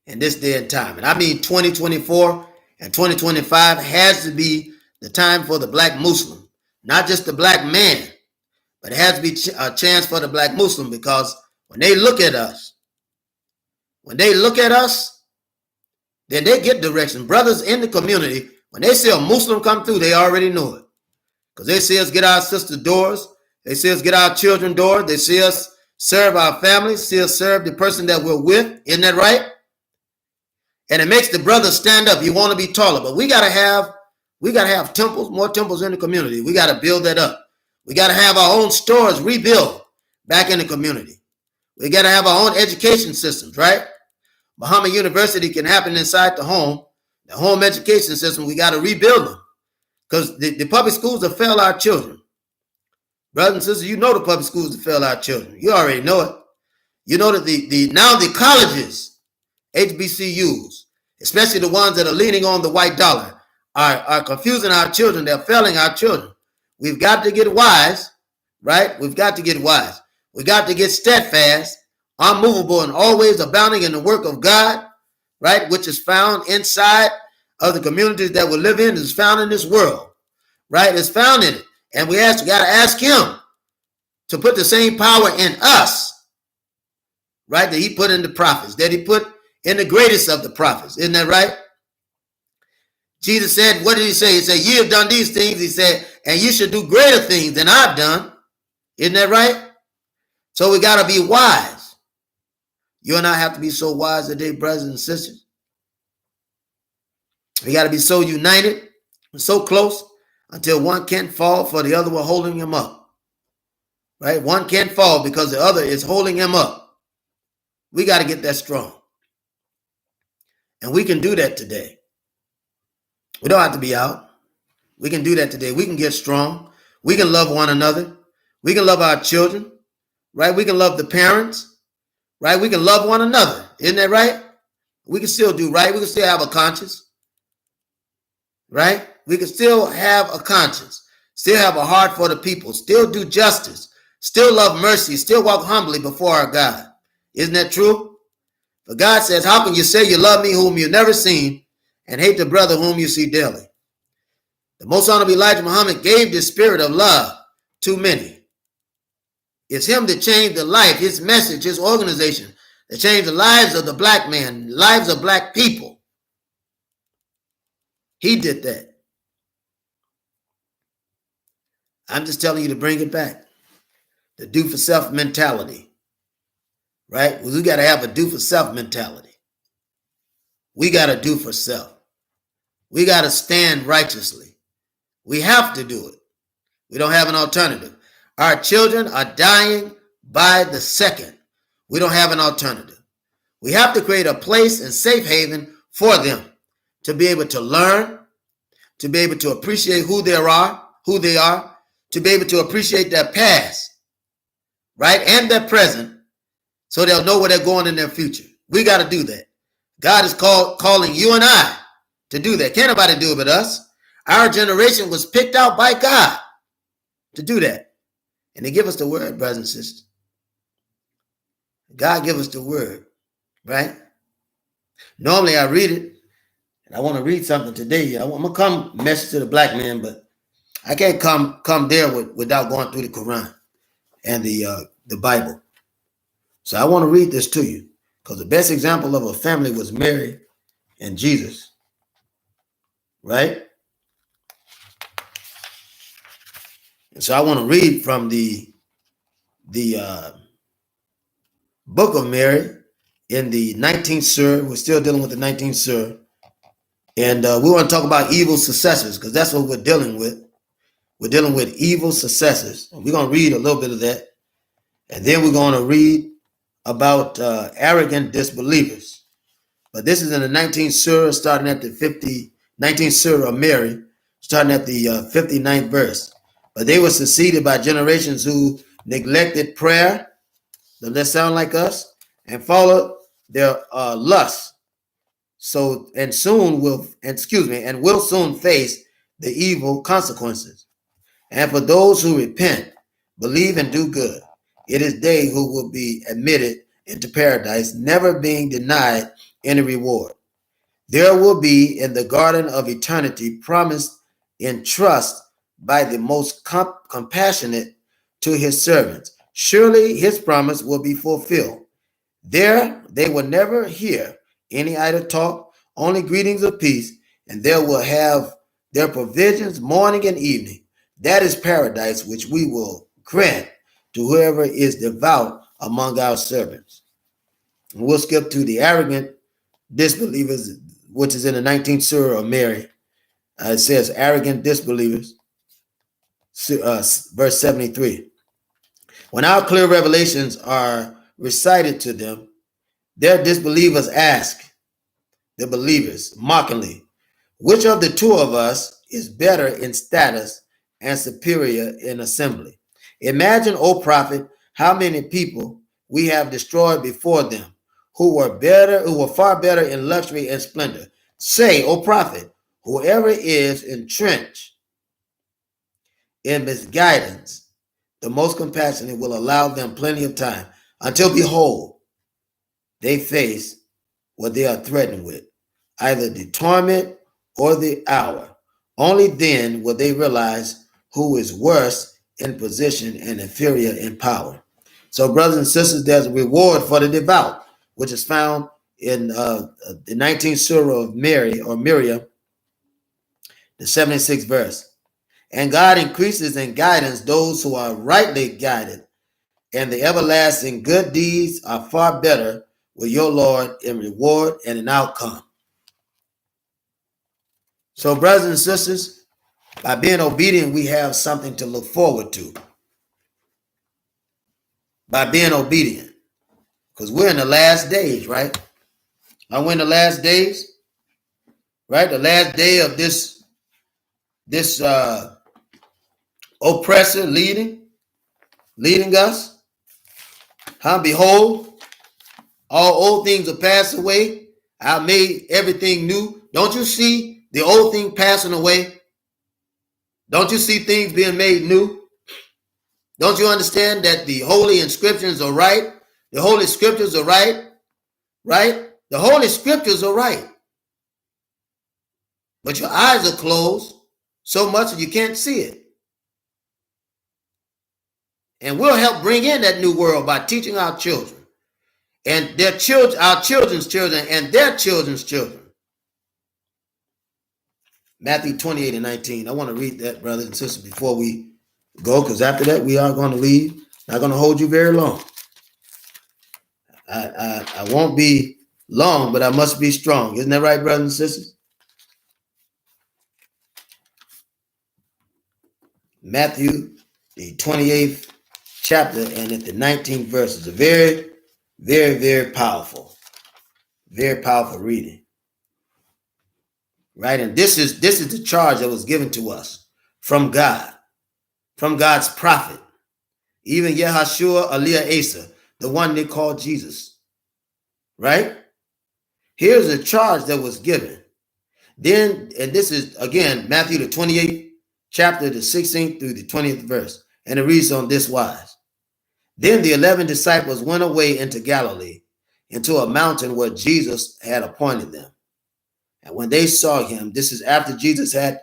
in this day and time. And I mean 2024 and 2025 has to be the time for the Black Muslim. Not just the Black man, but it has to be a chance for the Black Muslim, because when they look at us, then they get direction. Brothers in the community, when they see a Muslim come through, they already know it. Because they see us get our sisters doors. They see us get our children doors. They see us serve our families, see us serve the person that we're with. Isn't that right? And it makes the brothers stand up. You want to be taller, but we got to have temples, more temples in the community. We got to build that up. We got to have our own stores rebuilt back in the community. We got to have our own education systems, right? Muhammad University can happen inside the home education system. We got to rebuild them, because the public schools have failed our children. Brothers and sisters, you know the public schools have failed our children. You already know it. You know that now the colleges, HBCUs, especially the ones that are leaning on the white dollar, are confusing our children. They're failing our children. We've got to get wise, right? We've got to get wise. We got to get steadfast, unmovable, and always abounding in the work of God, right? Which is found inside of the communities that we live in, is found in this world, right? It's found in it. And we got to ask him to put the same power in us, right, that he put in the prophets, that he put in the greatest of the prophets. Isn't that right? Jesus said, what did he say? He said, ye have done these things, he said, and you should do greater things than I've done. Isn't that right? So we got to be wise. You and I have to be so wise today, brothers and sisters. We got to be so united and so close until one can't fall for the other one holding him up. Right? One can't fall because the other is holding him up. We got to get that strong. And we can do that today. We don't have to be out. We can do that today. We can get strong. We can love one another. We can love our children. Right? We can love the parents. Right? We can love one another. Isn't that right? We can still do right. We can still have a conscience. Right? We can still have a conscience, still have a heart for the people, still do justice, still love mercy, still walk humbly before our God. Isn't that true? For God says, how can you say you love me whom you've never seen and hate the brother whom you see daily? The Most Honorable Elijah Muhammad gave the spirit of love to many. It's him that changed the life, his message, his organization, that changed the lives of the Black man, lives of Black people. He did that. I'm just telling you to bring it back. The do for self mentality. Right? We got to have a do for self mentality. We got to do for self. We got to stand righteously. We have to do it. We don't have an alternative. Our children are dying by the second. We don't have an alternative. We have to create a place and safe haven for them to be able to learn, to be able to appreciate who they are, to be able to appreciate their past, right, and their present, so they'll know where they're going in their future. We got to do that. God is calling you and I to do that. Can't nobody do it but us. Our generation was picked out by God to do that. And He give us the word, brothers and sisters. God give us the word, right? Normally I read it, and I want to read something today. I'm going to come message to the black man, but I can't come there without going through the Quran and the Bible. So I want to read this to you, because the best example of a family was Mary and Jesus, right? And so I want to read from the book of Mary in the 19th surah. We're still dealing with the 19th surah. And we want to talk about evil successors, because that's what we're dealing with. We're dealing with evil successors. We're going to read a little bit of that. And then we're going to read about arrogant disbelievers. But this is in the 19th surah, starting at the 19th surah of Mary, starting at the 59th verse. But they were succeeded by generations who neglected prayer, does that sound like us, and followed their lusts. So, and will soon face the evil consequences. And for those who repent, believe, and do good, it is they who will be admitted into paradise, never being denied any reward. There will be in the garden of eternity, promised in trust by the most compassionate to His servants. Surely His promise will be fulfilled. There they will never hear any idle talk, only greetings of peace, and there will have their provisions morning and evening. That is paradise, which we will grant to whoever is devout among our servants. And we'll skip to the arrogant disbelievers, which is in the 19th surah of Mary. It says arrogant disbelievers, verse 73. When our clear revelations are recited to them, their disbelievers ask the believers mockingly, which of the two of us is better in status and superior in assembly? Imagine, O prophet, how many people we have destroyed before them, who were far better in luxury and splendor. Say, O prophet, whoever is entrenched in misguidance, the most compassionate will allow them plenty of time, until behold, they face what they are threatened with, either the torment or the hour. Only then will they realize who is worse in position and inferior in power. So, brothers and sisters, there's a reward for the devout, which is found in the 19th surah of Mary or Miriam, the 76th verse. And God increases in guidance those who are rightly guided, and the everlasting good deeds are far better with your Lord in reward and in outcome. So, brothers and sisters, by being obedient, we have something to look forward to. By being obedient. Because we're in the last days, right? Are we in the last days? Right? The last day of this oppressor leading us. Behold, all old things are passed away. I made everything new. Don't you see the old thing passing away? Don't you see things being made new? Don't you understand that the holy inscriptions are right? The holy scriptures are right, right? The holy scriptures are right. But your eyes are closed so much that you can't see it. And we'll help bring in that new world by teaching our children and their children, our children's children and their children's children. Matthew 28 and 19. I want to read that, brothers and sisters, before we go, because after that we are going to leave. Not going to hold you very long. I won't be long, but I must be strong. Isn't that right, brothers and sisters? Matthew the 28th chapter and at the 19th verse. It's a very, very, very powerful reading. Right? And this is the charge that was given to us from God, from God's prophet, even Yahshua Aliyah Asa, the one they called Jesus. Right? Here's a charge that was given. Then, and this is again Matthew the 28th chapter, the 16th through the 20th verse. And it reads on this wise. Then the 11 disciples went away into Galilee, into a mountain where Jesus had appointed them. And when they saw him, this is after Jesus had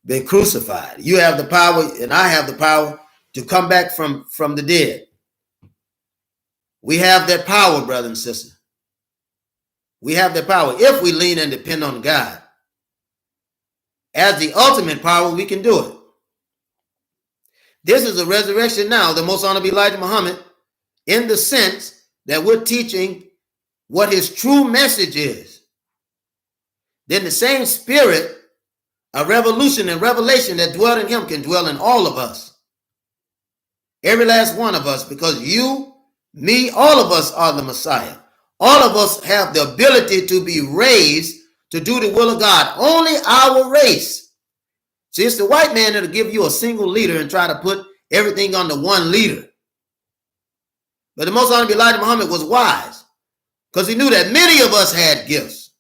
been crucified. You have the power, and I have the power to come back from the dead. We have that power, brother and sister. We have that power if we lean and depend on God. As the ultimate power, we can do it. This is a resurrection now, the most honorable Elijah Muhammad, in the sense that we're teaching what his true message is. Then the same spirit of revolution and revelation that dwelt in him can dwell in all of us. Every last one of us, because you, me, all of us are the Messiah. All of us have the ability to be raised to do the will of God. Only our race. See, it's the white man that'll give you a single leader and try to put everything under one leader. But the most honorable Elijah Muhammad was wise because he knew that many of us had gifts.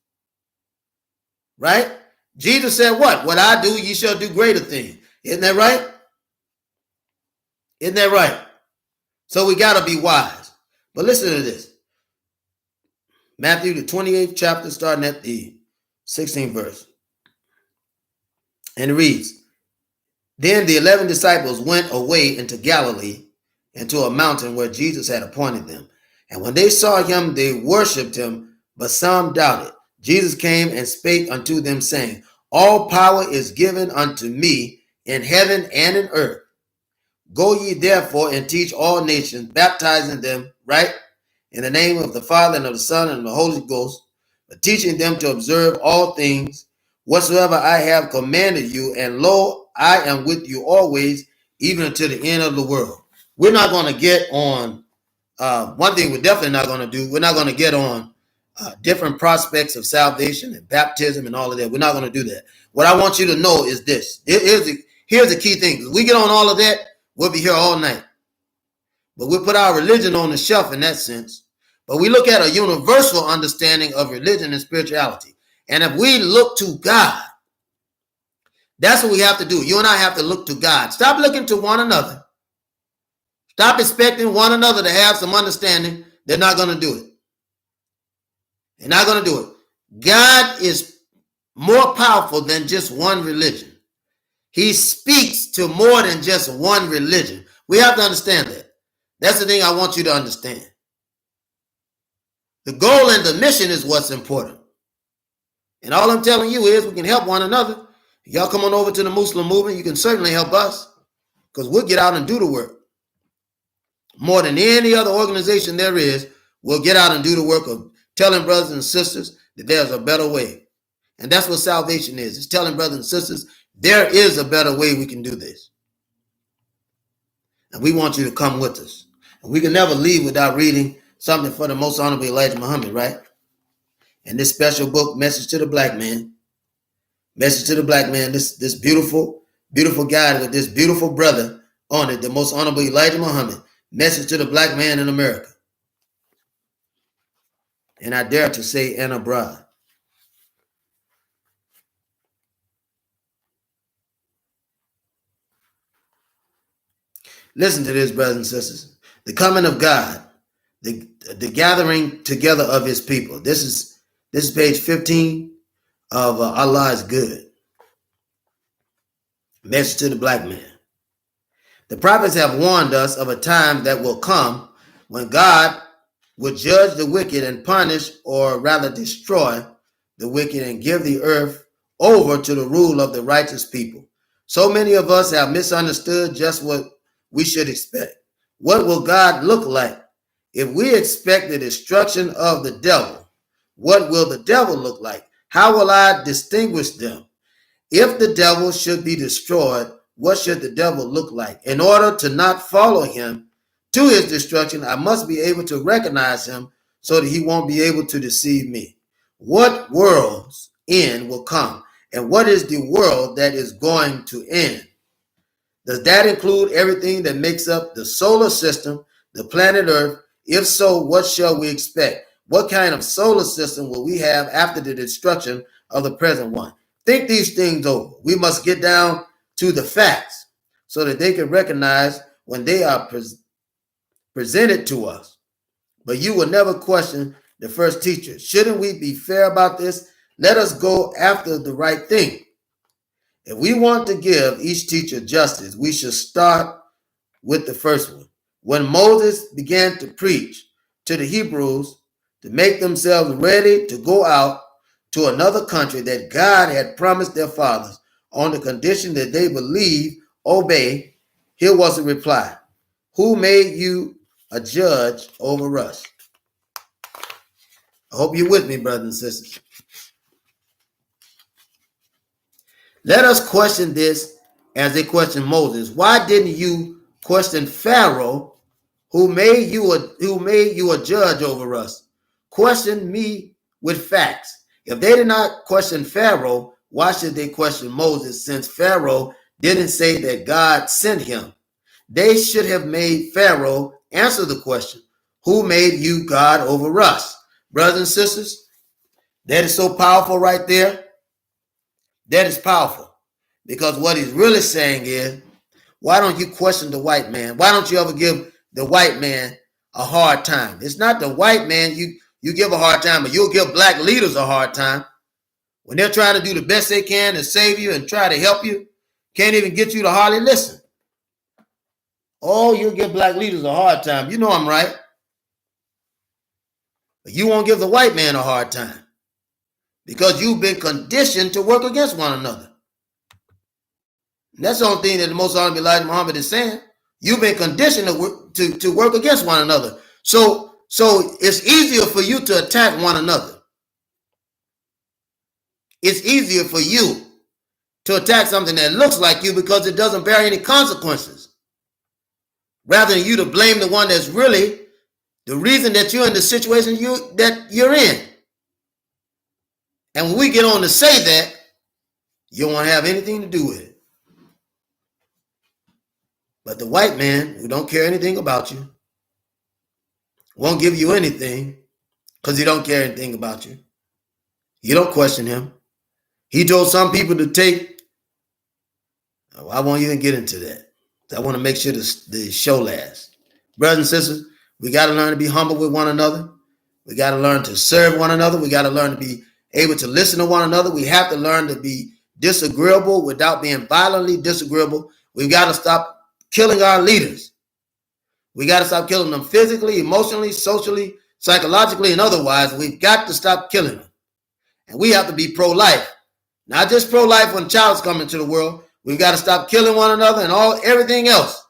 Right? Jesus said, what? What I do, ye shall do greater things. Isn't that right? Isn't that right? So we got to be wise. But listen to this. Matthew, the 28th chapter, starting at the 16th verse. And it reads, Then the 11 disciples went away into Galilee, into a mountain where Jesus had appointed them. And when they saw him, they worshipped him, but some doubted. Jesus came and spake unto them, saying, All power is given unto me in heaven and in earth. Go ye therefore and teach all nations, baptizing them, right, in the name of the Father and of the Son and of the Holy Ghost, but teaching them to observe all things whatsoever I have commanded you, and lo, I am with you always, even until the end of the world. We're not going to get on, one thing we're definitely not going to do, we're not going to get on different prospects of salvation and baptism and all of that. We're not going to do that. What I want you to know is this. Here's the key thing. If we get on all of that, we'll be here all night. But we'll put our religion on the shelf in that sense. But we look at a universal understanding of religion and spirituality. And if we look to God, that's what we have to do. You and I have to look to God. Stop looking to one another. Stop expecting one another to have some understanding. They're not going to do it. They're not going to do it. God is more powerful than just one religion. He speaks to more than just one religion. We have to understand that. That's the thing I want you to understand. The goal and the mission is what's important. And all I'm telling you is we can help one another. If y'all come on over to the Muslim movement, you can certainly help us because we'll get out and do the work. More than any other organization there is, we'll get out and do the work of telling brothers and sisters that there's a better way. And that's what salvation is. It's telling brothers and sisters there is a better way we can do this. And we want you to come with us. And we can never leave without reading something for the most honorable Elijah Muhammad, right? And this special book, Message to the Black Man. Message to the Black Man, this beautiful, beautiful guide with this beautiful brother on it, the most honorable Elijah Muhammad. Message to the Black Man in America. And I dare to say, and abroad. Listen to this, brothers and sisters. The coming of God, the gathering together of his people. This is page 15 of Allah is Good. Message to the Black Man. The prophets have warned us of a time that will come when God will judge the wicked and punish, or rather destroy, the wicked and give the earth over to the rule of the righteous people. So many of us have misunderstood just what we should expect. What will God look like? If we expect the destruction of the devil, what will the devil look like? How will I distinguish them? If the devil should be destroyed, what should the devil look like? In order to not follow him to his destruction, I must be able to recognize him so that he won't be able to deceive me. What world's end will come? And what is the world that is going to end? Does that include everything that makes up the solar system, the planet Earth? If so, what shall we expect? What kind of solar system will we have after the destruction of the present one? Think these things over. We must get down to the facts so that they can recognize when they are presented to us. But you will never question the first teacher. Shouldn't we be fair about this? Let us go after the right thing. If we want to give each teacher justice, we should start with the first one. When Moses began to preach to the Hebrews to make themselves ready to go out to another country that God had promised their fathers on the condition that they believe, obey, here was the reply: who made you a judge over us? I hope you're with me, brothers and sisters. Let us question this as they questioned Moses. Why didn't you question Pharaoh, who made you a judge over us? Question me with facts. If they did not question Pharaoh, why should they question Moses, since Pharaoh didn't say that God sent him? They should have made Pharaoh answer the question, who made you God over us? Brothers and sisters, that is so powerful right there. That is powerful, because what he's really saying is, why don't you question the white man? Why don't you ever give the white man a hard time? It's not the white man you give a hard time, but you'll give black leaders a hard time when they're trying to do the best they can to save you and try to help you. Can't even get you to hardly listen. Oh, you'll give black leaders a hard time. You know I'm right. But you won't give the white man a hard time because you've been conditioned to work against one another. And that's the only thing that the Most Honorable Elijah Muhammad is saying. You've been conditioned to work against one another. So it's easier for you to attack one another. It's easier for you to attack something that looks like you because it doesn't bear any consequences, rather than you to blame the one that's really the reason that you're in the situation that you're in. And when we get on to say that, you won't have anything to do with it. But the white man who don't care anything about you won't give you anything because he don't care anything about you. You don't question him. He told some people to take. I won't even get into that. I want to make sure the show lasts. Brothers and sisters, we got to learn to be humble with one another. We got to learn to serve one another. We got to learn to be able to listen to one another. We have to learn to be disagreeable without being violently disagreeable. We've got to stop killing our leaders. We got to stop killing them physically, emotionally, socially, psychologically, and otherwise. We've got to stop killing them. And we have to be pro-life. Not just pro-life when a child's coming into the world. We've got to stop killing one another and everything else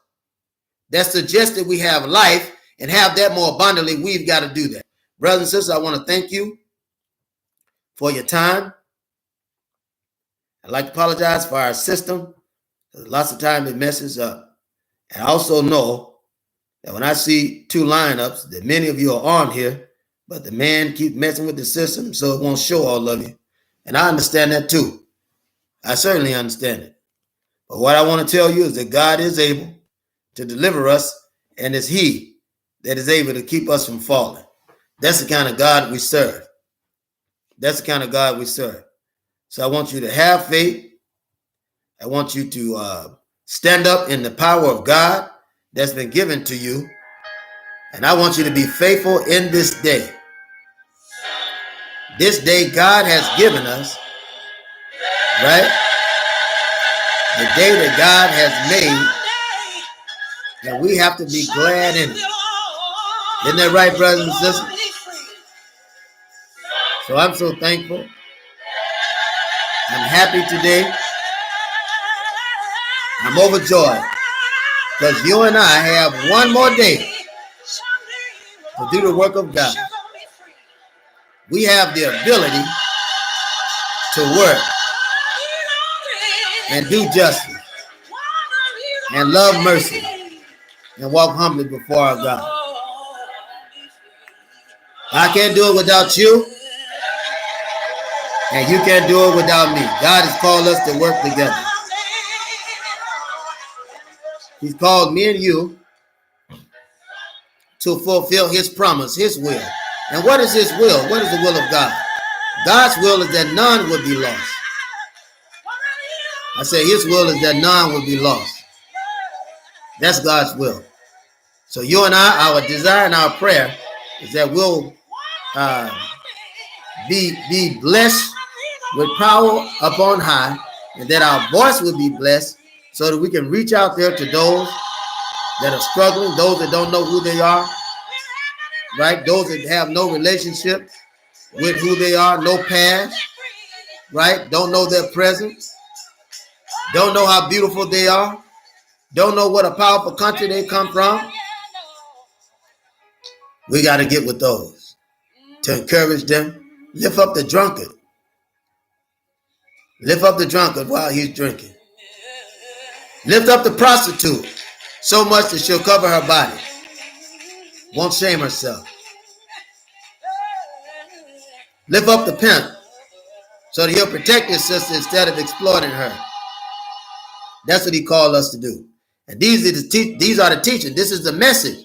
that suggests that we have life and have that more abundantly. We've got to do that. Brothers and sisters, I want to thank you for your time. I'd like to apologize for our system. Lots of time it messes up. And I also know that when I see two lineups, that many of you are on here, but the man keeps messing with the system, so it won't show all of you. And I understand that too. I certainly understand it. But what I want to tell you is that God is able to deliver us, and it's He that is able to keep us from falling. That's the kind of God we serve. That's the kind of God we serve. So I want you to have faith. I want you to stand up in the power of God that's been given to you. And I want you to be faithful in this day. This day God has given us, right? The day that God has made, and we have to be glad in it. Isn't that right, brothers and sisters? So I'm so thankful. I'm happy today. I'm overjoyed because you and I have one more day to do the work of God. We have the ability to work and do justice. and love mercy and walk humbly before our God. I can't do it without you, and you can't do it without me. God has called us to work together. He's called me and you to fulfill his promise, his will. And what is his will? What is the will of God? God's will is that none would be lost. I say his will is that none would be lost. That's God's will. So you and I, our desire and our prayer is that we'll be blessed with power upon high, and that our voice will be blessed so that we can reach out there to those that are struggling, those that don't know who they are, right? Those that have no relationship with who they are, no past, right? Don't know their presence, don't know how beautiful they are, don't know what a powerful country they come from. We got to get with those to encourage them. Lift up the drunkard. Lift up the drunkard while he's drinking. Lift up the prostitute so much that she'll cover her body, won't shame herself. Lift up the pimp so that he'll protect his sister instead of exploiting her. That's what he called us to do. And these are the teachings. This is the message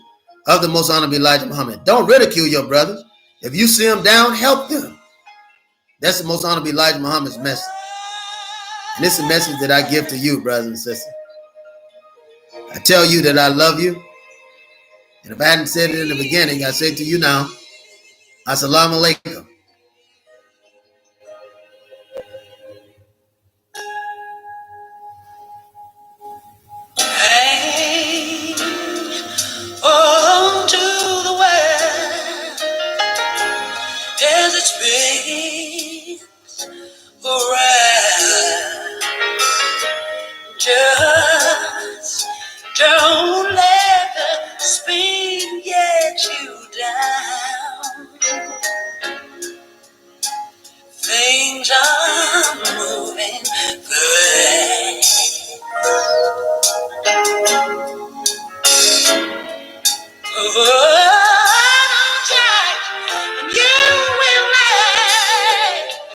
of the most honorable Elijah Muhammad. Don't ridicule your brothers. If you see them down, help them. That's the most honorable Elijah Muhammad's message. And it's a message that I give to you, brothers and sisters. I tell you that I love you. And if I hadn't said it in the beginning, I say it to you now. Assalamu alaikum. On to the west, as it spins around. Just don't let the spin get you down. Things are moving good. Oh,